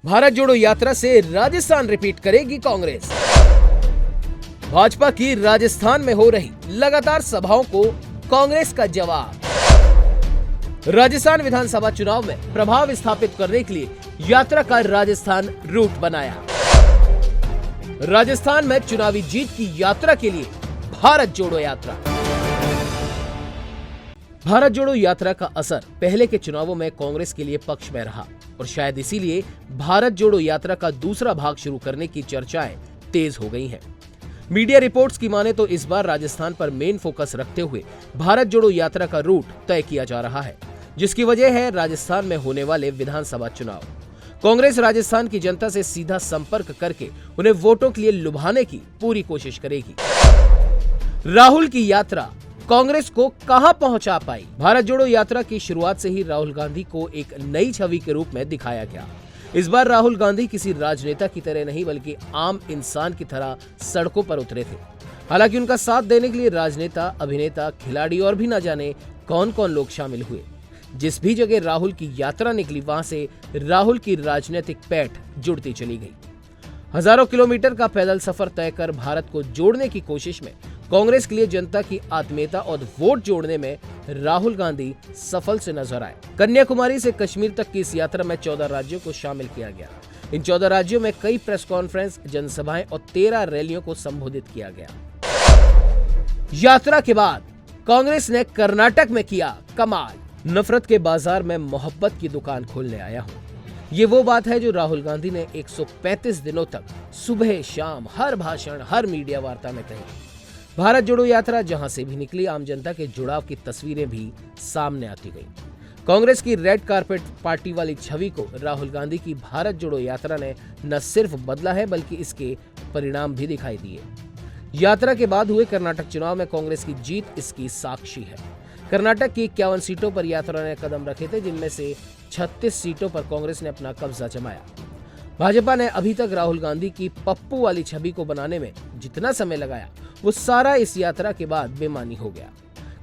भारत जोड़ो यात्रा से राजस्थान रिपीट करेगी कांग्रेस। भाजपा की राजस्थान में हो रही लगातार सभाओं को कांग्रेस का जवाब। राजस्थान विधानसभा चुनाव में प्रभाव स्थापित करने के लिए यात्रा का राजस्थान रूट बनाया। राजस्थान में चुनावी जीत की यात्रा के लिए भारत जोड़ो यात्रा। भारत जोड़ो यात्रा का असर पहले के चुनावों में कांग्रेस के लिए पक्ष में रहा और शायद इसीलिए भारत जोड़ो यात्रा का दूसरा भाग शुरू करने की चर्चाएं तेज हो गई हैं। मीडिया रिपोर्ट्स की माने तो इस बार राजस्थान पर मेन फोकस रखते हुए भारत जोड़ो यात्रा का रूट तय किया जा रहा है, जिसकी वजह है राजस्थान में होने वाले विधानसभा चुनाव। कांग्रेस राजस्थान की जनता से सीधा संपर्क करके उन्हें वोटों के लिए लुभाने की पूरी कोशिश करेगी। राहुल की यात्रा कांग्रेस को कहां पहुंचा पाई? भारत जोड़ो यात्रा की शुरुआत से ही राहुल गांधी को एक नई छवि के रूप में दिखाया गया। इस बार राहुल गांधी किसी राजनेता की तरह नहीं बल्कि आम इंसान की तरह सड़कों पर उतरे थे। हालांकि उनका साथ देने के लिए राजनेता, अभिनेता, खिलाड़ी और भी न जाने कौन कौन लोग शामिल हुए। जिस भी जगह राहुल की यात्रा निकली वहां से राहुल की राजनीतिक पैठ जुड़ती चली गई। हजारों किलोमीटर का पैदल सफर तय कर भारत को जोड़ने की कोशिश में कांग्रेस के लिए जनता की आत्मीयता और वोट जोड़ने में राहुल गांधी सफल से नजर आए। कन्याकुमारी से कश्मीर तक की इस यात्रा में 14 राज्यों को शामिल किया गया। इन 14 राज्यों में कई प्रेस कॉन्फ्रेंस, जनसभाएं और 13 रैलियों को संबोधित किया गया। यात्रा के बाद कांग्रेस ने कर्नाटक में किया कमाल। नफरत के बाजार में मोहब्बत की दुकान खोलने आया हूँ, ये वो बात है जो राहुल गांधी ने 135 दिनों तक सुबह शाम हर भाषण, हर मीडिया वार्ता में कही। भारत जोड़ो यात्रा जहां से भी निकली, आम जनता के जुड़ाव की तस्वीरें भी सामने आती गईं। कांग्रेस की रेड कारपेट पार्टी वाली छवि को राहुल गांधी की भारत जोड़ो यात्रा ने न सिर्फ बदला है बल्कि इसके परिणाम भी दिखाई दिए। यात्रा के बाद हुए कर्नाटक चुनाव में कांग्रेस की जीत इसकी साक्षी है। कर्नाटक की 51 सीटों पर यात्रा ने कदम रखे थे, जिनमें से 36 सीटों पर कांग्रेस ने अपना कब्जा जमाया। भाजपा ने अभी तक राहुल गांधी की पप्पू वाली छवि को बनाने में जितना समय लगाया वो सारा इस यात्रा के बाद बेमानी हो गया।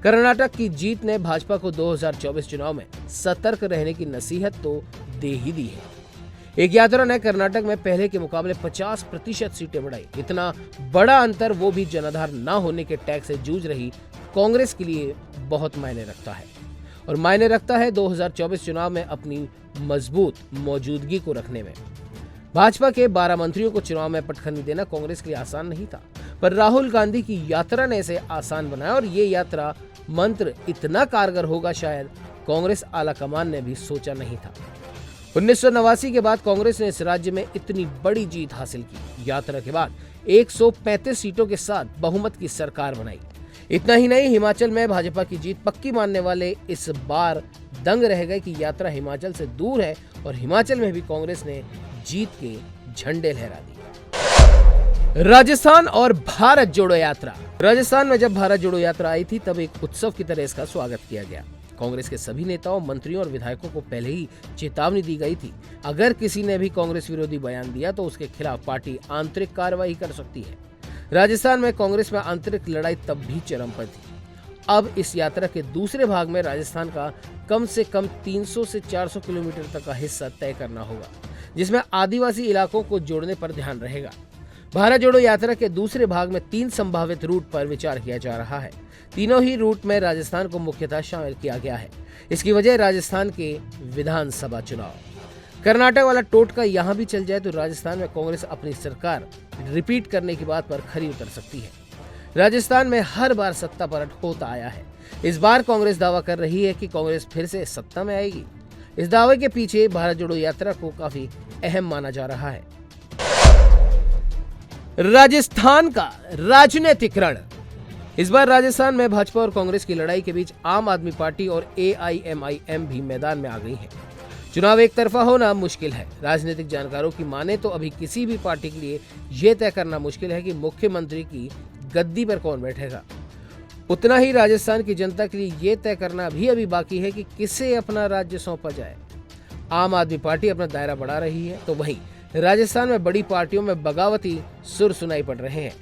कर्नाटक की जीत ने भाजपा को 2024 चुनाव में सतर्क रहने की नसीहत तो दे ही दी है। एक यात्रा ने कर्नाटक में पहले के मुकाबले 50% सीटें बढ़ाई। इतना बड़ा अंतर वो भी जनाधार न होने के टैग से जूझ रही कांग्रेस के लिए बहुत मायने रखता है, और मायने रखता है 2024 चुनाव में अपनी मजबूत मौजूदगी को रखने में। भाजपा के 12 मंत्रियों को चुनाव में पटखनी देना कांग्रेस के लिए आसान नहीं था, पर राहुल गांधी की यात्रा ने इसे आसान बनाया और ये यात्रा मंत्र इतना कारगर होगा शायद कांग्रेस आला कमान ने भी सोचा नहीं था। 1989 के बाद कांग्रेस ने इस राज्य में इतनी बड़ी जीत हासिल की। यात्रा के बाद 135 सीटों के साथ बहुमत की सरकार बनाई। इतना ही नहीं, हिमाचल में भाजपा की जीत पक्की मानने वाले इस बार दंग रह गए कि यात्रा हिमाचल से दूर है और हिमाचल में भी कांग्रेस ने जीत के झंडे लहरा दिए। राजस्थान और भारत जोड़ो यात्रा। राजस्थान में जब भारत जोड़ो यात्रा आई थी तब एक उत्सव की तरह इसका स्वागत किया गया। कांग्रेस के सभी नेताओं, मंत्रियों और विधायकों को पहले ही चेतावनी दी गई थी, अगर किसी ने भी कांग्रेस विरोधी बयान दिया तो उसके खिलाफ पार्टी आंतरिक कार्रवाई कर सकती है। राजस्थान में कांग्रेस में आंतरिक लड़ाई तब भी चरम पर थी। अब इस यात्रा के दूसरे भाग में राजस्थान का कम से कम 300 से 400 किलोमीटर तक का हिस्सा तय करना होगा, जिसमें आदिवासी इलाकों को जोड़ने पर ध्यान रहेगा। भारत जोड़ो यात्रा के दूसरे भाग में 3 संभावित रूट पर विचार किया जा रहा है। तीनों ही रूट में राजस्थान को मुख्यतः शामिल किया गया है। इसकी वजह राजस्थान के विधानसभा चुनाव। कर्नाटक वाला टोटका यहाँ भी चल जाए तो राजस्थान में कांग्रेस अपनी सरकार रिपीट करने की बात पर खरी उतर सकती है। राजस्थान में हर बार सत्ता पलट होता आया है। इस बार कांग्रेस दावा कर रही है कि कांग्रेस फिर से सत्ता में आएगी। इस दावे के पीछे भारत जोड़ो यात्रा को काफी अहम माना जा रहा है। राजस्थान का राजनीतिक रण। इस बार राजस्थान में भाजपा और कांग्रेस की लड़ाई के बीच आम आदमी पार्टी और AIMIM भी मैदान में आ गई है। चुनाव एक तरफा होना मुश्किल है। राजनीतिक जानकारों की माने तो अभी किसी भी पार्टी के लिए यह तय करना मुश्किल है कि मुख्यमंत्री की गद्दी पर कौन बैठेगा। उतना ही राजस्थान की जनता के लिए यह तय करना भी अभी बाकी है कि किसे अपना राज्य सौंपा जाए। आम आदमी पार्टी अपना दायरा बढ़ा रही है, तो वहीं राजस्थान में बड़ी पार्टियों में बगावती सुर सुनाई पड़ रहे हैं।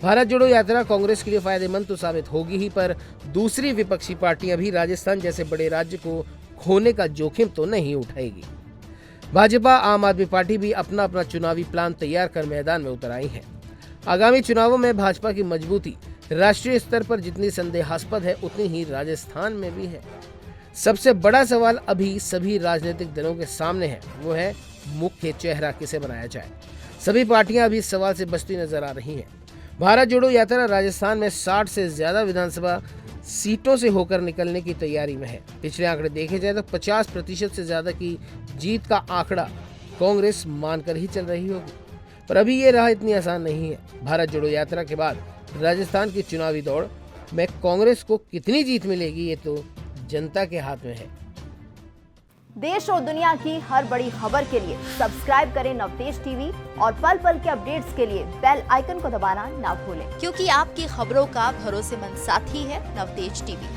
भारत जोड़ो यात्रा कांग्रेस के लिए फायदेमंद तो साबित होगी ही, पर दूसरी विपक्षी पार्टियां भी राजस्थान जैसे बड़े राज्य को खोने का जोखिम तो नहीं उठाएगी। भाजपा आम आदमी पार्टी भी अपना अपना चुनावी प्लान तैयार कर मैदान में उतर आई है। आगामी चुनावों में भाजपा की मजबूती राष्ट्रीय स्तर पर जितनी संदेहास्पद है, उतनी ही राजस्थान में भी है। सबसे बड़ा सवाल अभी सभी राजनीतिक दलों के सामने है, वो है मुख्य चेहरा किसे बनाया जाए। सभी पार्टियां अभी इस सवाल से बचती नजर आ रही हैं। भारत जोड़ो यात्रा राजस्थान में 60 से ज्यादा विधानसभा सीटों से होकर निकलने की तैयारी में है। पिछले आंकड़े देखे जाए तो 50% से ज्यादा की जीत का आंकड़ा कांग्रेस मानकर ही चल रही होगी, पर अभी ये राह इतनी आसान नहीं है। भारत जोड़ो यात्रा के बाद राजस्थान की चुनावी दौड़ में कांग्रेस को कितनी जीत मिलेगी, ये तो जनता के हाथ में है। देश और दुनिया की हर बड़ी खबर के लिए सब्सक्राइब करें नवतेज टीवी और पल पल के अपडेट्स के लिए बेल आइकन को दबाना ना भूलें, क्योंकि आपकी खबरों का भरोसेमंद साथी है नवतेज टीवी।